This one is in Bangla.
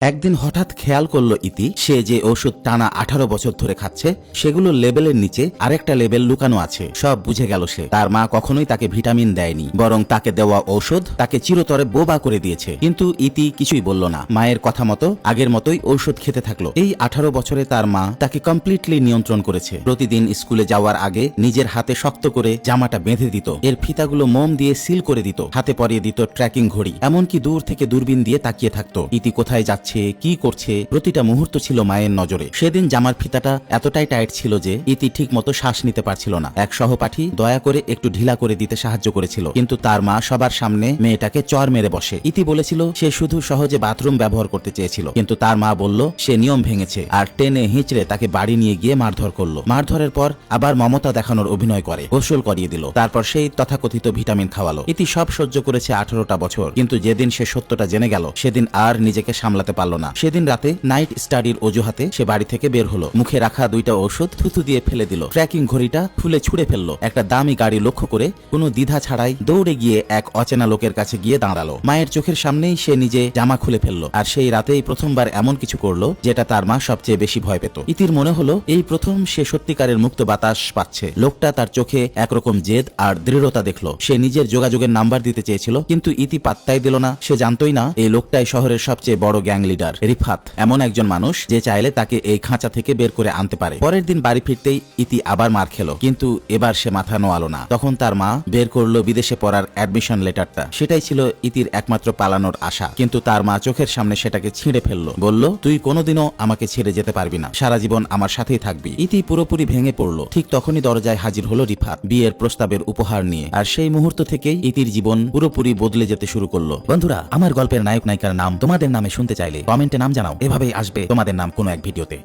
একদিন হঠাৎ খেয়াল করল ইতি সে যে ওষুধ টানা 18 বছর ধরে খাচ্ছে সেগুলো লেবেলের নিচে আরেকটা লেবেল লুকানো আছে। সব বুঝে গেল সে। তার মা কখনোই তাকে ভিটামিন দেয়নি, বরং তাকে দেওয়া ঔষধ তাকে চিরতরে বোবা করে দিয়েছে। কিন্তু ইতি কিছুই বলল না, মায়ের কথা মতো আগের মতোই ঔষধ খেতে থাকলো। এই 18 বছরে তার মা তাকে কমপ্লিটলি নিয়ন্ত্রণ করেছে। প্রতিদিন স্কুলে যাওয়ার আগে নিজের হাতে শক্ত করে জামাটা বেঁধে দিত, এর ফিতাগুলো মোম দিয়ে সিল করে দিত, হাতে পরিয়ে দিত ট্র্যাকিং ঘড়ি, এমনকি দূর থেকে দূরবীন দিয়ে তাকিয়ে থাকতো ইতি কোথায় যাচ্ছে, কি করছে, প্রতিটা মুহূর্ত ছিল মায়ের নজরে। সেদিন জামার ফিতাটা এতটাই টাইট ছিল যে ইতি ঠিক মতো শ্বাস নিতে পারছিল না। এক সহপাঠী দয়া করে একটু ঢিলা করে দিতে সাহায্য করেছিল, কিন্তু তার মা সবার সামনে মেয়েটাকে চর মেরে বসে। ইতি বলেছিল সে শুধু সহজে বাথরুম ব্যবহার করতে চেয়েছিল, কিন্তু তার মা বলল সে নিয়ম ভেঙেছে, আর টেনে হিঁচড়ে তাকে বাড়ি নিয়ে গিয়ে মারধর করলো। মারধরের পর আবার মমতা দেখানোর অভিনয় করে, গোসল করিয়ে দিল, তারপর সেই তথাকথিত ভিটামিন খাওয়ালো। ইতি সব সহ্য করেছে 18টা বছর, কিন্তু যেদিন সে সত্যটা জেনে গেল সেদিন আর নিজেকে সামলাতে পারল না। সেদিন রাতে নাইট স্টাডির অজুহাতে সে বাড়ি থেকে বের হলো, মুখে রাখা দুইটা ওষুধ থুথু দিয়ে ফেলে দিল, ট্র্যাকিং ঘড়িটা খুলে ছুঁড়ে ফেললো, একটা দামি গাড়ি লক্ষ্য করে কোনো দ্বিধা ছাড়াই দৌড়ে গিয়ে এক অচেনা লোকের কাছে গিয়ে দাঁড়ালো। মায়ের চোখের সামনেই সে নিজে জামা খুলে ফেললো, আর সেই রাতেই প্রথমবার এমন কিছু করলো যেটা তার মা সবচেয়ে বেশি ভয় পেত। ইতির মনে হলো এই প্রথম সে সত্যিকারের মুক্ত বাতাস পাচ্ছে। লোকটা তার চোখে একরকম জেদ আর দৃঢ়তা দেখলো। সে নিজের যোগাযোগের নাম্বার দিতে চেয়েছিল, কিন্তু ইতি পাত্তাই দিল না। সে জানতোই না এই লোকটাই শহরের সবচেয়ে বড় গ্যাং লিডার রিফাত, এমন একজন মানুষ যে চাইলে তাকে এই খাঁচা থেকে বের করে আনতে পারে। পরের দিন বাড়ি ফিরতেই ইতি আবার মার খেলো, কিন্তু এবার সে মাথা নোয়ালো না। তখন তার মা বের করলো বিদেশে পড়ার অ্যাডমিশন লেটারটা। সেটাই ছিল ইতির একমাত্র পালানোর আশা, কিন্তু তার মা চোখের সামনে সেটাকে ছিঁড়ে ফেললো। বলল, তুই কোনোদিনও আমাকে ছেড়ে যেতে পারবি না, সারা জীবন আমার সাথেই থাকবি। ইতি পুরোপুরি ভেঙে পড়লো। ঠিক তখনই দরজায় হাজির হলো রিফাত বিয়ের প্রস্তাবের উপহার নিয়ে, আর সেই মুহূর্ত থেকেই ইতির জীবন পুরোপুরি বদলে যেতে শুরু করলো। বন্ধুরা, আমার গল্পের নায়ক নায়িকার নাম তোমাদের নামে শুনতে চাইলে কমেন্টে নাম জানাও, এভাবেই আসবে তোমাদের নাম কোনো এক ভিডিওতে।